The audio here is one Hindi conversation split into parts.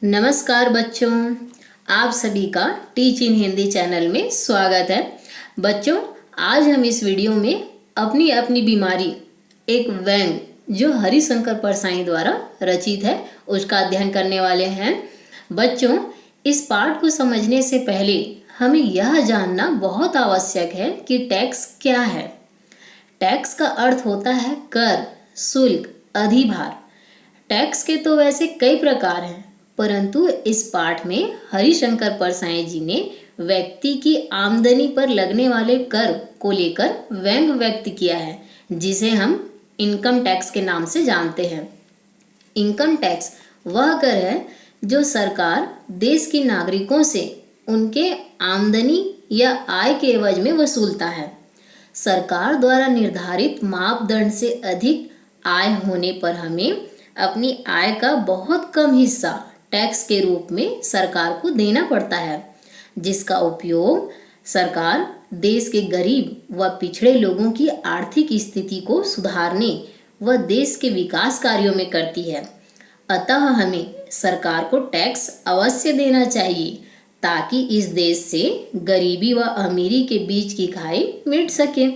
नमस्कार बच्चों, आप सभी का टीच इन हिंदी चैनल में स्वागत है। बच्चों, आज हम इस वीडियो में अपनी अपनी बीमारी एक व्यंग जो हरिशंकर परसाई द्वारा रचित है उसका अध्ययन करने वाले हैं। बच्चों, इस पाठ को समझने से पहले हमें यह जानना बहुत आवश्यक है कि टैक्स क्या है। टैक्स का अर्थ होता है कर, शुल्क, अधिभार। टैक्स के तो वैसे कई प्रकार हैं, परंतु इस पाठ में हरिशंकर परसाई जी ने व्यक्ति की आमदनी पर लगने वाले कर को लेकर व्यंग व्यक्त किया है, जिसे हम इनकम टैक्स के नाम से जानते हैं। इनकम टैक्स वह कर है जो सरकार देश के नागरिकों से उनके आमदनी या आय के एवज में वसूलता है। सरकार द्वारा निर्धारित मापदंड से अधिक आय होने पर हमें अपनी आय का बहुत कम हिस्सा टैक्स के रूप में सरकार को देना पड़ता है, जिसका उपयोग सरकार देश के गरीब व पिछड़े लोगों की आर्थिक स्थिति को सुधारने व देश के विकास कार्यों में करती है। अतः हमें सरकार को टैक्स अवश्य देना चाहिए ताकि इस देश से गरीबी व अमीरी के बीच की खाई मिट सके।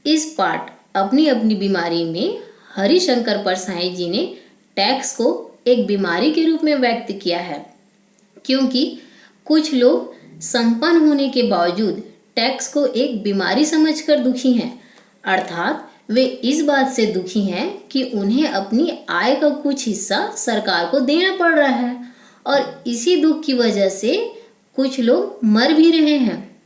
इस पाठ अपनी अपनी बीमारी में हरिशंकर परसाई जी ने टैक्स को एक बीमारी के रूप में व्यक्त किया है, क्योंकि कुछ लोग संपन्न होने के बावजूद टैक्स को एक बीमारी समझकर दुखी हैं। अर्थात वे इस बात से दुखी हैं कि उन्हें अपनी आय का कुछ हिस्सा सरकार को देना पड़ रहा है और इसी दुख की वजह से कुछ लोग मर भी रहे हैं,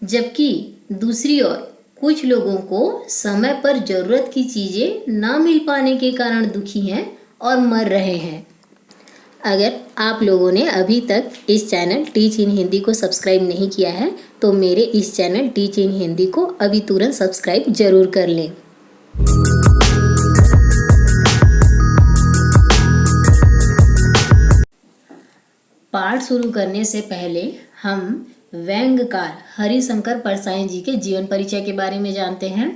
जबकि दूसरी ओर कुछ लोगों को समय पर जरूरत की चीजें ना मिल पाने के कारण दुखी हैं और मर रहे हैं। अगर आप लोगों ने अभी तक इस चैनल टीच इन हिंदी को सब्सक्राइब नहीं किया है तो मेरे इस चैनल टीच इन हिंदी को अभी तुरंत सब्सक्राइब जरूर कर लें। पाठ शुरू करने से पहले हम व्यंग्यकार हरिशंकर परसाई जी के जीवन परिचय के बारे में जानते हैं।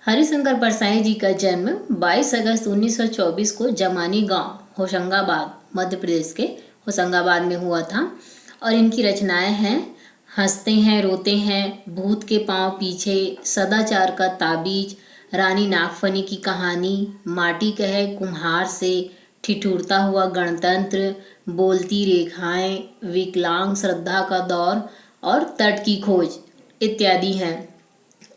हरिशंकर परसाई जी का जन्म 22 अगस्त 1924 को जमानी गांव होशंगाबाद मध्य प्रदेश के होशंगाबाद में हुआ था और इनकी रचनाएं हैं हंसते हैं रोते हैं, भूत के पांव पीछे, सदाचार का ताबीज, रानी नागफनी की कहानी, माटी कहे कुम्हार से, ठिठुरता हुआ गणतंत्र, बोलती रेखाएं, विकलांग श्रद्धा का दौर और तट की खोज इत्यादि हैं।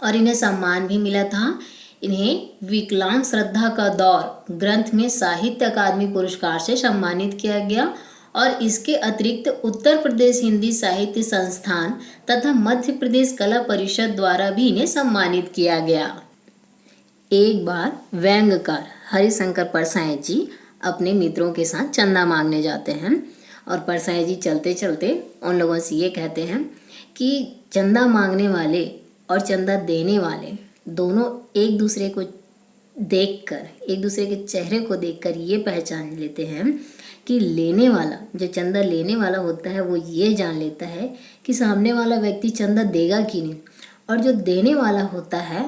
और इन्हें सम्मान भी मिला था। इन्हें विकलांग श्रद्धा का दौर ग्रंथ में साहित्य अकादमी पुरस्कार से सम्मानित किया गया और इसके अतिरिक्त उत्तर प्रदेश हिंदी साहित्य संस्थान तथा मध्य प्रदेश कला परिषद द्वारा भी इन्हें सम्मानित किया गया। एक बार व्यंग्यकार हरिशंकर परसाई जी अपने मित्रों के साथ चंदा मांगने जाते हैं और परसाई जी चलते चलते उन लोगों से ये कहते हैं कि चंदा मांगने वाले और चंदा देने वाले दोनों एक दूसरे को देखकर, एक दूसरे के चेहरे को देखकर ये पहचान लेते हैं कि लेने वाला, जो चंदा लेने वाला होता है वो ये जान लेता है कि सामने वाला व्यक्ति चंदा देगा कि नहीं, और जो देने वाला होता है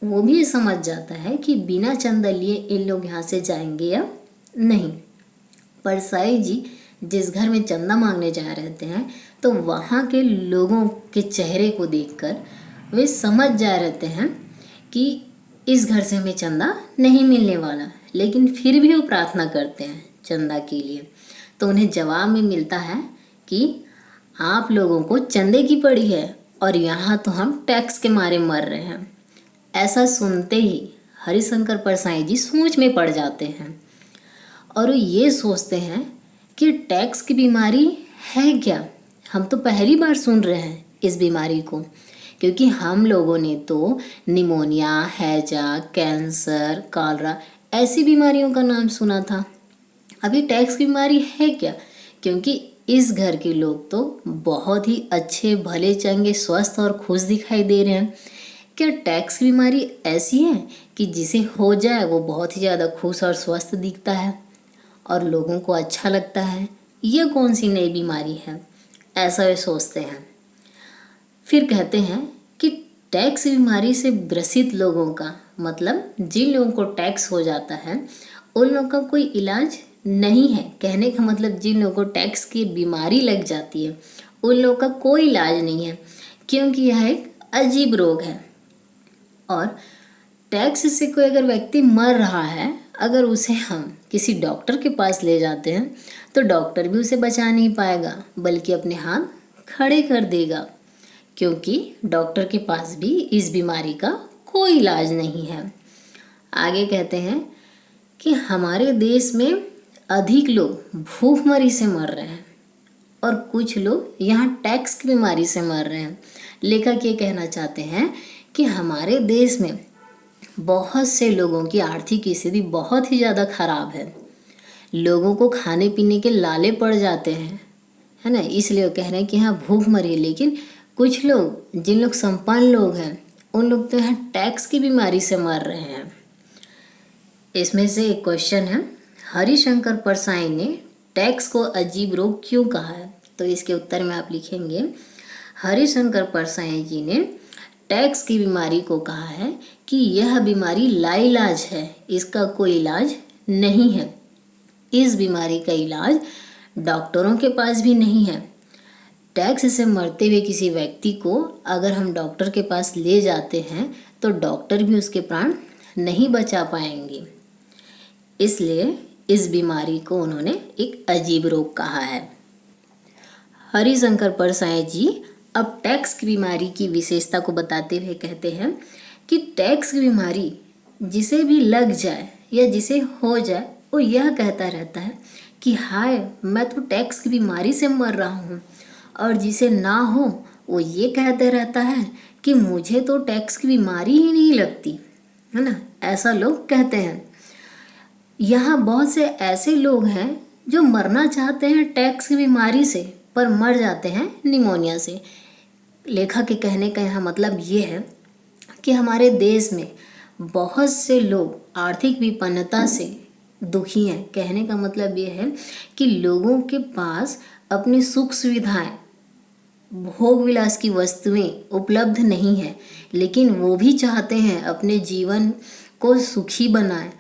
वो भी समझ जाता है कि बिना चंदा लिए इन लोग यहाँ से जाएंगे या नहीं। परसाई जी जिस घर में चंदा मांगने जा रहे हैं तो वहाँ के लोगों के चेहरे को देखकर वे समझ जा रहते हैं कि इस घर से हमें चंदा नहीं मिलने वाला, लेकिन फिर भी वो प्रार्थना करते हैं चंदा के लिए। तो उन्हें जवाब में मिलता है कि आप लोगों को चंदे की पड़ी है और यहाँ तो हम टैक्स के मारे मर रहे हैं। ऐसा सुनते ही हरिशंकर परसाई जी सोच में पड़ जाते हैं और वो ये सोचते हैं कि टैक्स की बीमारी है क्या। हम तो पहली बार सुन रहे हैं इस बीमारी को, क्योंकि हम लोगों ने तो निमोनिया, हैजा, कैंसर, कॉलरा ऐसी बीमारियों का नाम सुना था। अभी टैक्स की बीमारी है क्या, क्योंकि इस घर के लोग तो बहुत ही अच्छे भले चंगे स्वस्थ और खुश दिखाई दे रहे हैं। क्या टैक्स की बीमारी ऐसी है कि जिसे हो जाए वो बहुत ही ज़्यादा खुश और स्वस्थ दिखता है और लोगों को अच्छा लगता है? ये कौन सी नई बीमारी है, ऐसा वे सोचते हैं। फिर कहते हैं कि टैक्स बीमारी से ग्रसित लोगों का मतलब जिन लोगों को टैक्स हो जाता है उन लोगों का कोई इलाज नहीं है। कहने का मतलब जिन लोगों को टैक्स की बीमारी लग जाती है उन लोगों का कोई इलाज नहीं है, क्योंकि यह एक अजीब रोग है। और टैक्स से कोई अगर व्यक्ति मर रहा है, अगर उसे हम किसी डॉक्टर के पास ले जाते हैं तो डॉक्टर भी उसे बचा नहीं पाएगा, बल्कि अपने हाथ खड़े कर देगा, क्योंकि डॉक्टर के पास भी इस बीमारी का कोई इलाज नहीं है। आगे कहते हैं कि हमारे देश में अधिक लोग भूखमरी से मर रहे हैं और कुछ लोग यहाँ टैक्स की बीमारी से मर रहे हैं। लेखक ये कहना चाहते हैं कि हमारे देश में बहुत से लोगों की आर्थिक स्थिति बहुत ही ज़्यादा खराब है। लोगों को खाने पीने के लाले पड़ जाते हैं, है ना। इसलिए वो कह रहे हैं कि यहाँ भूखमरी है। लेकिन कुछ लोग, जिन लोग संपन्न लोग हैं, उन लोग तो यहाँ टैक्स की बीमारी से मर रहे हैं। इसमें से एक क्वेश्चन है, हरिशंकर परसाई ने टैक्स को अजीब रोग क्यों कहा है? तो इसके उत्तर में आप लिखेंगे, हरिशंकर परसाई जी ने टैक्स की बीमारी को कहा है कि यह बीमारी लाइलाज है, इसका कोई इलाज नहीं है। इस बीमारी का इलाज डॉक्टरों के पास भी नहीं है। टैक्स से मरते हुए किसी व्यक्ति को अगर हम डॉक्टर के पास ले जाते हैं तो डॉक्टर भी उसके प्राण नहीं बचा पाएंगे। इसलिए इस बीमारी को उन्होंने एक अजीब रोग कहा है। हरिशंकर परसाई जी अब टैक्स की बीमारी की विशेषता को बताते हुए कहते हैं कि टैक्स की बीमारी जिसे भी लग जाए या जिसे हो जाए वो यह कहता रहता है कि हाय मैं तो टैक्स की बीमारी से मर रहा हूँ, और जिसे ना हो वो ये कहते रहता है कि मुझे तो टैक्स की बीमारी ही नहीं लगती, है ना। ऐसा लोग कहते हैं। यहाँ बहुत से ऐसे लोग हैं जो मरना चाहते हैं टैक्स की बीमारी से, पर मर जाते हैं निमोनिया से। लेखक के कहने का यहाँ मतलब ये है कि हमारे देश में बहुत से लोग आर्थिक विपन्नता से दुखी हैं। कहने का मतलब ये है कि लोगों के पास अपनी सुख सुविधाएं, भोग विलास की वस्तुएं उपलब्ध नहीं है, लेकिन वो भी चाहते हैं अपने जीवन को सुखी बनाएं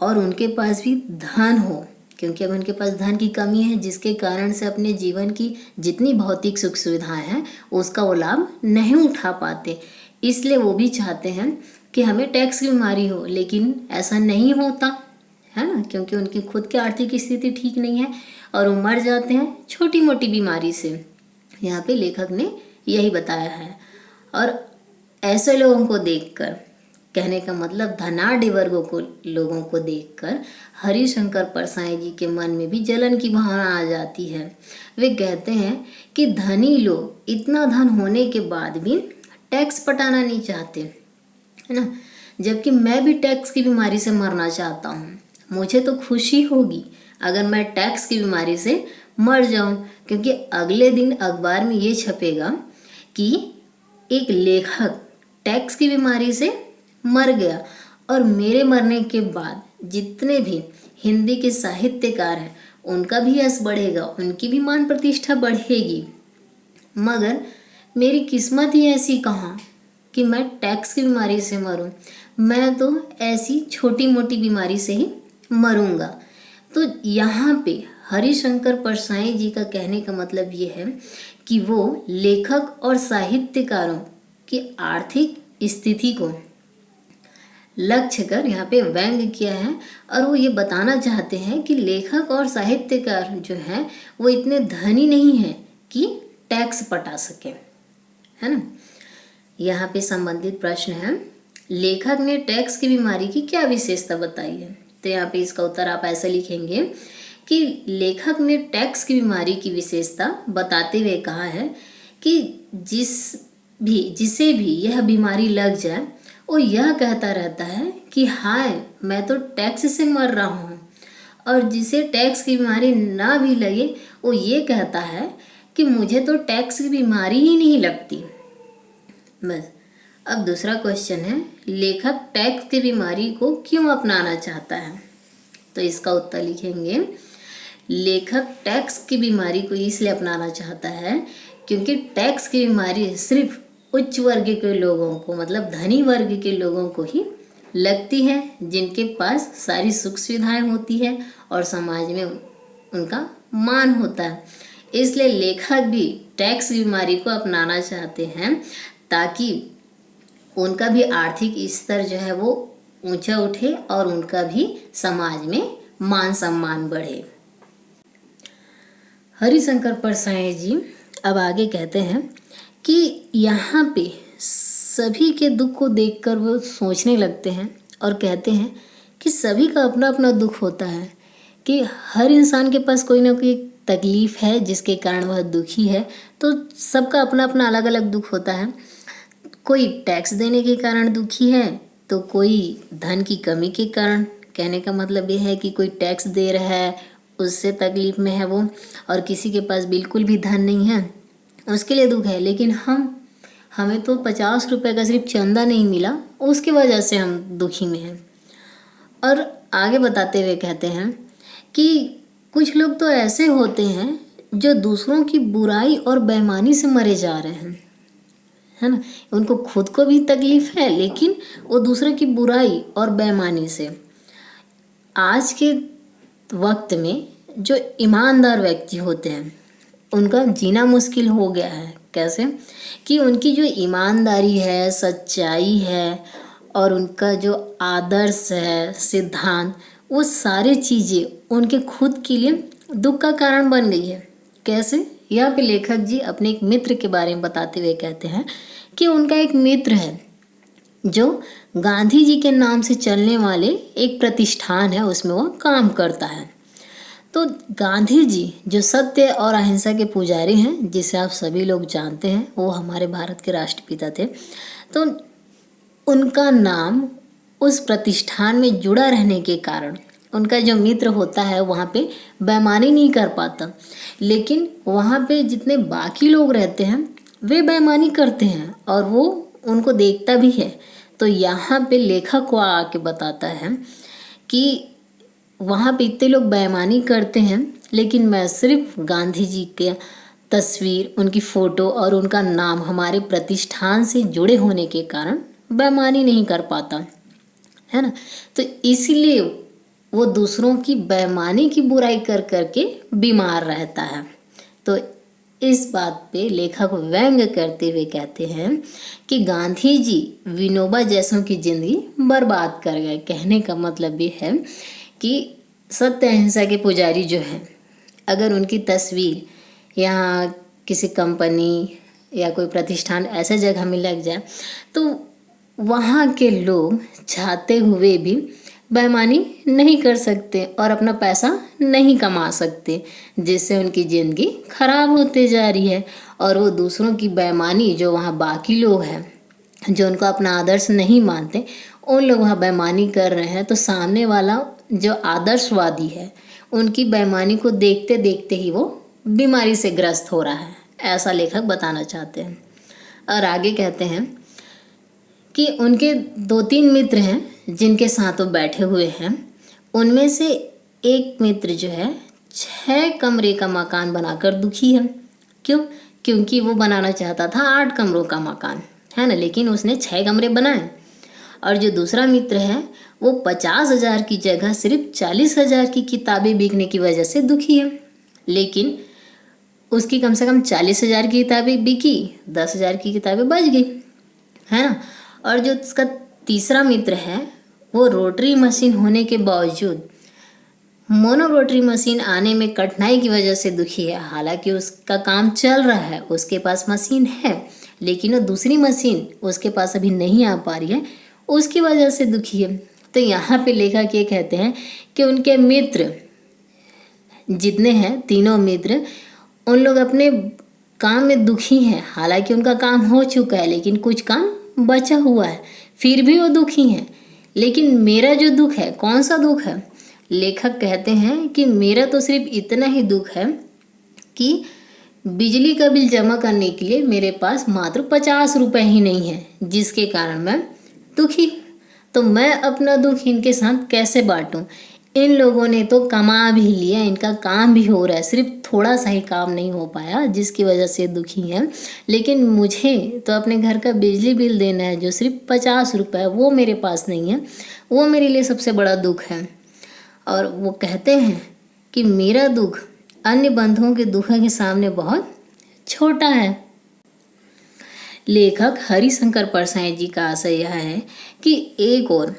और उनके पास भी धन हो, क्योंकि अब उनके पास धन की कमी है, जिसके कारण से अपने जीवन की जितनी भौतिक सुख सुविधाएं हैं उसका वो लाभ नहीं उठा पाते। इसलिए वो भी चाहते हैं कि हमें टैक्स की बीमारी हो, लेकिन ऐसा नहीं होता, है ना, क्योंकि उनकी खुद की आर्थिक स्थिति ठीक नहीं है और वो मर जाते हैं छोटी मोटी बीमारी से। यहाँ पे लेखक ने यही बताया है। और ऐसे लोगों को देखकर, कहने का मतलब धनाढ़ वर्गों को, लोगों को देखकर हरिशंकर परसाई जी के मन में भी जलन की भावना आ जाती है। वे कहते हैं कि धनी लोग इतना धन होने के बाद भी टैक्स पटाना नहीं चाहते, है ना। जबकि मैं भी टैक्स की बीमारी से मरना चाहता हूँ। मुझे तो खुशी होगी अगर मैं टैक्स की बीमारी से मर जाऊं, क्योंकि अगले दिन अखबार में ये छपेगा कि एक लेखक टैक्स की बीमारी से मर गया, और मेरे मरने के बाद जितने भी हिंदी के साहित्यकार हैं उनका भी यश बढ़ेगा, उनकी भी मान प्रतिष्ठा बढ़ेगी। मगर मेरी किस्मत ही ऐसी कहाँ कि मैं टैक्स की बीमारी से मरूं। मैं तो ऐसी छोटी मोटी बीमारी से ही मरूंगा। तो यहाँ पे हरिशंकर परसाई जी का कहने का मतलब ये है कि वो लेखक और साहित्यकारों की आर्थिक स्थिति को लक्ष्य कर यहाँ पे व्यंग किया है, और वो ये बताना चाहते हैं कि लेखक और साहित्यकार जो हैं वो इतने धनी नहीं हैं कि टैक्स पटा सके, है ना। यहाँ पे संबंधित प्रश्न है, लेखक ने टैक्स की बीमारी की क्या विशेषता बताई है? तो यहाँ पे इसका उत्तर आप ऐसे लिखेंगे कि लेखक ने टैक्स की बीमारी की विशेषता बताते हुए कहा है कि जिसे भी यह बीमारी लग जाए वो यह कहता रहता है कि हाय मैं तो टैक्स से मर रहा हूँ, और जिसे टैक्स की बीमारी ना भी लगे वो ये कहता है कि मुझे तो टैक्स की बीमारी ही नहीं लगती। बस। अब दूसरा क्वेश्चन है, लेखक टैक्स की बीमारी को क्यों अपनाना चाहता है? तो इसका उत्तर लिखेंगे, लेखक टैक्स की बीमारी को इसलिए अपनाना चाहता है क्योंकि टैक्स की बीमारी सिर्फ उच्च वर्ग के लोगों को, मतलब धनी वर्ग के लोगों को ही लगती है, जिनके पास सारी सुख सुविधाएं होती है और समाज में उनका मान होता है। इसलिए लेखक भी टैक्स बीमारी को अपनाना चाहते हैं ताकि उनका भी आर्थिक स्तर जो है वो ऊंचा उठे और उनका भी समाज में मान सम्मान बढ़े। हरिशंकर परसाई जी अब आगे कहते हैं कि यहाँ पे सभी के दुख को देखकर वो सोचने लगते हैं और कहते हैं कि सभी का अपना अपना दुख होता है, कि हर इंसान के पास कोई ना कोई तकलीफ़ है जिसके कारण वह दुखी है। तो सबका अपना अपना अलग अलग दुख होता है। कोई टैक्स देने के कारण दुखी है, तो कोई धन की कमी के कारण, कहने का मतलब ये है कि कोई टैक्स दे रहा है उससे तकलीफ़ में है वो, और किसी के पास बिल्कुल भी धन नहीं है उसके लिए दुख है। लेकिन हमें तो 50 रुपये का सिर्फ चंदा नहीं मिला, उसकी वजह से हम दुखी में हैं। और आगे बताते हुए कहते हैं कि कुछ लोग तो ऐसे होते हैं जो दूसरों की बुराई और बेईमानी से मरे जा रहे हैं, है ना। उनको खुद को भी तकलीफ़ है लेकिन वो दूसरों की बुराई और बेईमानी से। आज के वक्त में जो ईमानदार व्यक्ति होते हैं उनका जीना मुश्किल हो गया है। कैसे? कि उनकी जो ईमानदारी है, सच्चाई है और उनका जो आदर्श है, सिद्धांत, वो सारी चीज़ें उनके खुद के लिए दुख का कारण बन गई है। कैसे? यहाँ पे लेखक जी अपने एक मित्र के बारे में बताते हुए कहते हैं कि उनका एक मित्र है जो गांधी जी के नाम से चलने वाले एक प्रतिष्ठान है, उसमें वो काम करता है। तो गांधी जी जो सत्य और अहिंसा के पुजारी हैं, जिसे आप सभी लोग जानते हैं, वो हमारे भारत के राष्ट्रपिता थे। तो उनका नाम उस प्रतिष्ठान में जुड़ा रहने के कारण उनका जो मित्र होता है वहाँ पे बेईमानी नहीं कर पाता, लेकिन वहाँ पे जितने बाकी लोग रहते हैं वे बेईमानी करते हैं और वो उनको देखता भी है। तो यहाँ पे लेखक को आके बताता है कि वहाँ पे इतने लोग बेईमानी करते हैं लेकिन मैं सिर्फ गांधी जी के तस्वीर, उनकी फ़ोटो और उनका नाम हमारे प्रतिष्ठान से जुड़े होने के कारण बेईमानी नहीं कर पाता, है ना। तो इसीलिए वो दूसरों की बेईमानी की बुराई कर करके बीमार रहता है। तो इस बात पे लेखक व्यंग्य करते हुए कहते हैं कि गांधी जी विनोबा जैसों की ज़िंदगी बर्बाद कर गए। कहने का मतलब ये है कि सत्य अहिंसा के पुजारी जो हैं, अगर उनकी तस्वीर यहाँ किसी कंपनी या कोई प्रतिष्ठान ऐसे जगह में लग जाए तो वहाँ के लोग चाहते हुए भी बेईमानी नहीं कर सकते और अपना पैसा नहीं कमा सकते, जिससे उनकी ज़िंदगी खराब होते जा रही है। और वो दूसरों की बेईमानी, जो वहाँ बाकी लोग हैं जो उनको अपना आदर्श नहीं मानते, उन लोग वहाँ बेईमानी कर रहे हैं, तो सामने वाला जो आदर्शवादी है उनकी बेईमानी को देखते देखते ही वो बीमारी से ग्रस्त हो रहा है, ऐसा लेखक बताना चाहते हैं। और आगे कहते हैं कि उनके 2-3 मित्र हैं जिनके साथ वो बैठे हुए हैं, उनमें से एक मित्र जो है 6 कमरे का मकान बनाकर दुखी है। क्यों? क्योंकि वो बनाना चाहता था 8 कमरों का मकान, है ना, लेकिन उसने 6 कमरे बनाए। और जो दूसरा मित्र है वो 50,000 की जगह सिर्फ 40,000 की किताबें बिकने की वजह से दुखी है, लेकिन उसकी कम से कम 40,000 की किताबें बिकी, 10,000 की किताबें बच गई, है ना। और जो उसका तीसरा मित्र है वो रोटरी मशीन होने के बावजूद मोनो रोटरी मशीन आने में कठिनाई की वजह से दुखी है। हालांकि उसका काम चल रहा है, उसके पास मशीन है, लेकिन वो दूसरी मशीन उसके पास अभी नहीं आ पा रही है, उसकी वजह से दुखी है। तो यहाँ पे लेखक ये कहते हैं कि उनके मित्र जितने हैं, तीनों मित्र, उन लोग अपने काम में दुखी हैं। हालांकि उनका काम हो चुका है लेकिन कुछ काम बचा हुआ है, फिर भी वो दुखी हैं। लेकिन मेरा जो दुख है, कौन सा दुख है? लेखक कहते हैं कि मेरा तो सिर्फ इतना ही दुख है कि बिजली का बिल जमा करने के लिए मेरे पास मात्र 50 रुपये ही नहीं है, जिसके कारण मैं दुखी। तो मैं अपना दुख इनके साथ कैसे बांटूं? इन लोगों ने तो कमा भी लिया, इनका काम भी हो रहा है, सिर्फ थोड़ा सा ही काम नहीं हो पाया जिसकी वजह से दुखी हैं। लेकिन मुझे तो अपने घर का बिजली बिल देना है जो सिर्फ 50 रुपये, वो मेरे पास नहीं है, वो मेरे लिए सबसे बड़ा दुख है। और वो कहते हैं कि मेरा दुख अन्य बंधुओं के दुखों के सामने बहुत छोटा है। लेखक हरिशंकर परसाई जी का आशय यह है कि एक और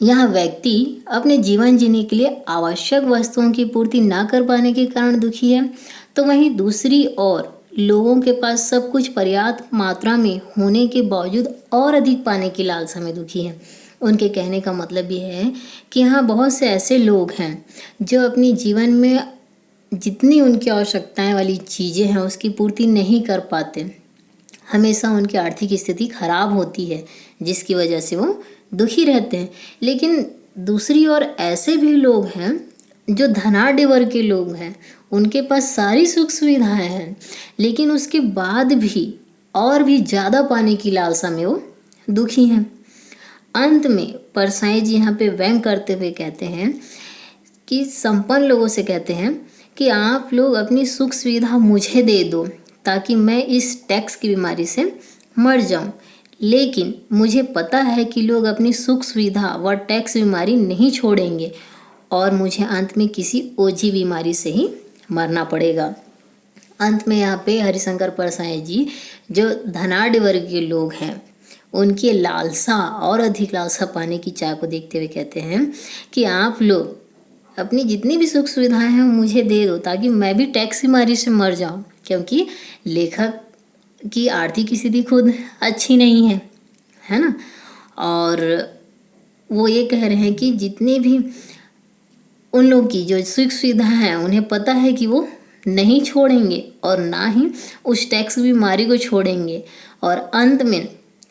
यहाँ व्यक्ति अपने जीवन जीने के लिए आवश्यक वस्तुओं की पूर्ति ना कर पाने के कारण दुखी है, तो वहीं दूसरी ओर लोगों के पास सब कुछ पर्याप्त मात्रा में होने के बावजूद और अधिक पाने की लालसा में दुखी है। उनके कहने का मतलब ये है कि यहाँ बहुत से ऐसे लोग हैं जो अपनी जीवन में जितनी उनकी आवश्यकताएं वाली चीज़ें हैं उसकी पूर्ति नहीं कर पाते। हमेशा उनकी आर्थिक स्थिति खराब होती है जिसकी वजह से वो दुखी रहते हैं। लेकिन दूसरी ओर ऐसे भी लोग हैं जो धनाढ्य वर्ग के लोग हैं, उनके पास सारी सुख सुविधाएं हैं, लेकिन उसके बाद भी और भी ज़्यादा पाने की लालसा में वो दुखी हैं। अंत में परसाई जी यहाँ पे व्यंग करते हुए कहते हैं कि संपन्न लोगों से कहते हैं कि आप लोग अपनी सुख सुविधा मुझे दे दो ताकि मैं इस टैक्स की बीमारी से मर जाऊं। लेकिन मुझे पता है कि लोग अपनी सुख सुविधा व टैक्स बीमारी नहीं छोड़ेंगे और मुझे अंत में किसी ओझी बीमारी से ही मरना पड़ेगा। अंत में यहाँ पे हरिशंकर परसाई जी जो धनाढ्य वर्ग के लोग हैं उनकी लालसा और अधिक लालसा पाने की चाह को देखते हुए कहते हैं कि आप लोग अपनी जितनी भी सुख सुविधाएं हैं मुझे दे दो ताकि मैं भी टैक्स बीमारी से मर जाऊं, क्योंकि लेखक की आर्थिक स्थिति खुद अच्छी नहीं है ना। और वो ये कह रहे हैं कि जितने भी उन लोग की जो सुख सुविधाएं हैं उन्हें पता है कि वो नहीं छोड़ेंगे और ना ही उस टैक्स बीमारी को छोड़ेंगे, और अंत में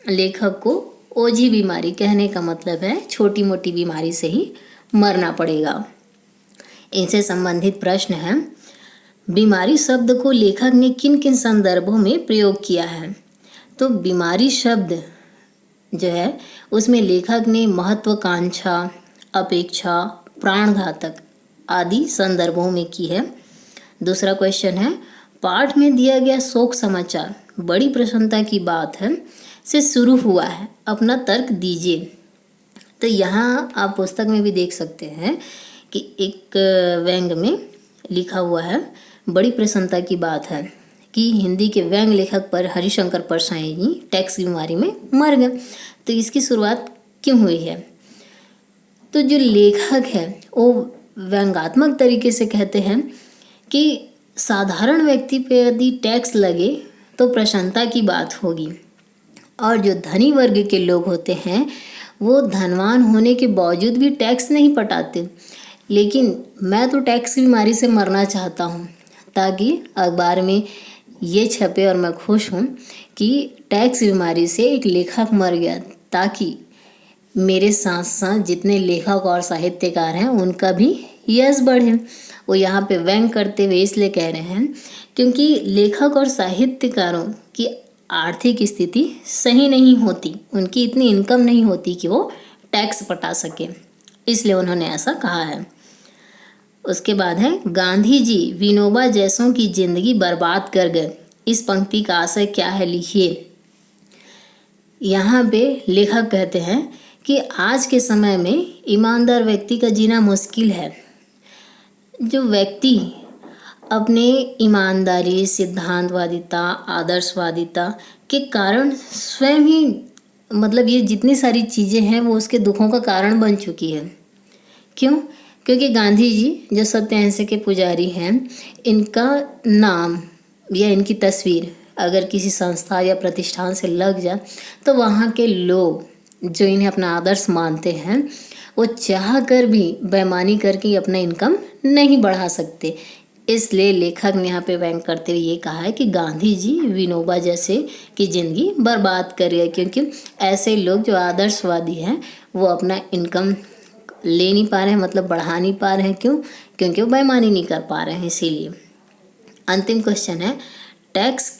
लेखक को ओझी बीमारी, कहने का मतलब है छोटी मोटी बीमारी से ही मरना पड़ेगा। इनसे संबंधित प्रश्न है, बीमारी शब्द को लेखक ने किन किन संदर्भों में प्रयोग किया है? तो बीमारी शब्द जो है उसमें लेखक ने महत्वाकांक्षा, अपेक्षा, प्राणघातक आदि संदर्भों में की है। दूसरा क्वेश्चन है, पाठ में दिया गया शोक समाचार बड़ी प्रसन्नता की बात है से शुरू हुआ है, अपना तर्क दीजिए। तो यहाँ आप पुस्तक में भी देख सकते हैं कि एक व्यंग में लिखा हुआ है बड़ी प्रसन्नता की बात है कि हिंदी के व्यंग लेखक पर हरिशंकर परसाई जी टैक्स की बीमारी में मर गए। तो इसकी शुरुआत क्यों हुई है? तो जो लेखक है वो व्यंगात्मक तरीके से कहते हैं कि साधारण व्यक्ति पे यदि टैक्स लगे तो प्रसन्नता की बात होगी, और जो धनी वर्ग के लोग होते हैं वो धनवान होने के बावजूद भी टैक्स नहीं पटाते। लेकिन मैं तो टैक्स की बीमारी से मरना चाहता हूँ ताकि अखबार में ये छपे और मैं खुश हूँ कि टैक्स बीमारी से एक लेखक मर गया, ताकि मेरे साथ साथ जितने लेखक और साहित्यकार हैं उनका भी यश बढ़े। वो यहाँ पे व्यंग करते हुए इसलिए कह रहे हैं क्योंकि लेखक और साहित्यकारों की आर्थिक स्थिति सही नहीं होती, उनकी इतनी इनकम नहीं होती कि वो टैक्स पटा सके, इसलिए उन्होंने ऐसा कहा है। उसके बाद है, गांधी जी विनोबा जैसों की जिंदगी बर्बाद कर गए, इस पंक्ति का आशय क्या है लिखिए। यहाँ पे लेखक कहते हैं कि आज के समय में ईमानदार व्यक्ति का जीना मुश्किल है। जो व्यक्ति अपने ईमानदारी, सिद्धांतवादिता, आदर्शवादिता के कारण स्वयं ही मतलब ये जितनी सारी चीज़ें हैं वो उसके दुखों का कारण बन चुकी है। क्यों? क्योंकि गांधी जी जो सत्य अहिंसा के पुजारी हैं, इनका नाम या इनकी तस्वीर अगर किसी संस्था या प्रतिष्ठान से लग जाए तो वहाँ के लोग जो इन्हें अपना आदर्श मानते हैं वो चाह कर भी बेईमानी करके अपना इनकम नहीं बढ़ा सकते। इसलिए लेखक ने यहाँ पे व्यंग करते हुए ये कहा है कि गांधी जी विनोबा जैसे की ज़िंदगी बर्बाद कर रहे हैं, क्योंकि ऐसे लोग जो आदर्शवादी हैं वो अपना इनकम ले नहीं पा रहे हैं, मतलब बढ़ा नहीं पा रहे हैं। क्यों? क्योंकि वो बेईमानी नहीं कर पा रहे हैं। इसीलिए अंतिम क्वेश्चन है, टैक्स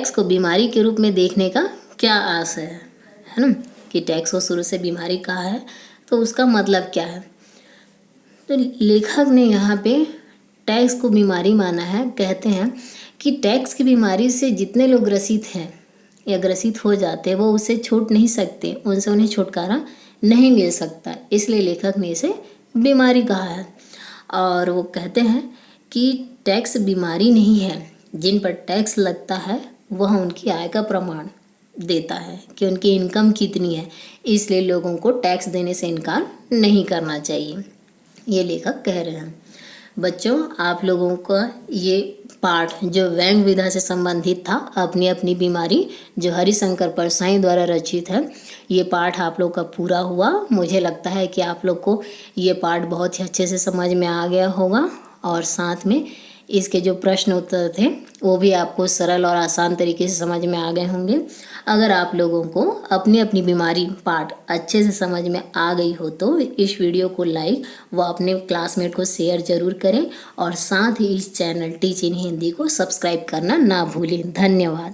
को बीमारी के रूप में देखने का क्या आशय है ना, कि टैक्स को शुरू से बीमारी कहा है तो उसका मतलब क्या है। तो लेखक ने यहाँ पे टैक्स को बीमारी माना है। कहते हैं कि टैक्स की बीमारी से जितने लोग ग्रसित हैं या ग्रसित हो जाते हैं वो उससे छूट नहीं सकते, उनसे उन्हें छुटकारा नहीं मिल सकता, इसलिए लेखक ने इसे बीमारी कहा है। और वो कहते हैं कि टैक्स बीमारी नहीं है, जिन पर टैक्स लगता है वह उनकी आय का प्रमाण देता है कि उनकी इनकम कितनी है, इसलिए लोगों को टैक्स देने से इनकार नहीं करना चाहिए, ये लेखक कह रहे हैं। बच्चों, आप लोगों का ये पाठ जो व्यंग विधा से संबंधित था, अपनी अपनी बीमारी, जो हरिशंकर परसाई द्वारा रचित है, ये पाठ आप लोग का पूरा हुआ। मुझे लगता है कि आप लोग को ये पाठ बहुत ही अच्छे से समझ में आ गया होगा और साथ में इसके जो प्रश्न उत्तर थे वो भी आपको सरल और आसान तरीके से समझ में आ गए होंगे। अगर आप लोगों को अपनी अपनी बीमारी पाठ अच्छे से समझ में आ गई हो तो इस वीडियो को लाइक व अपने क्लासमेट को शेयर ज़रूर करें और साथ ही इस चैनल टीच इन हिंदी को सब्सक्राइब करना ना भूलें। धन्यवाद।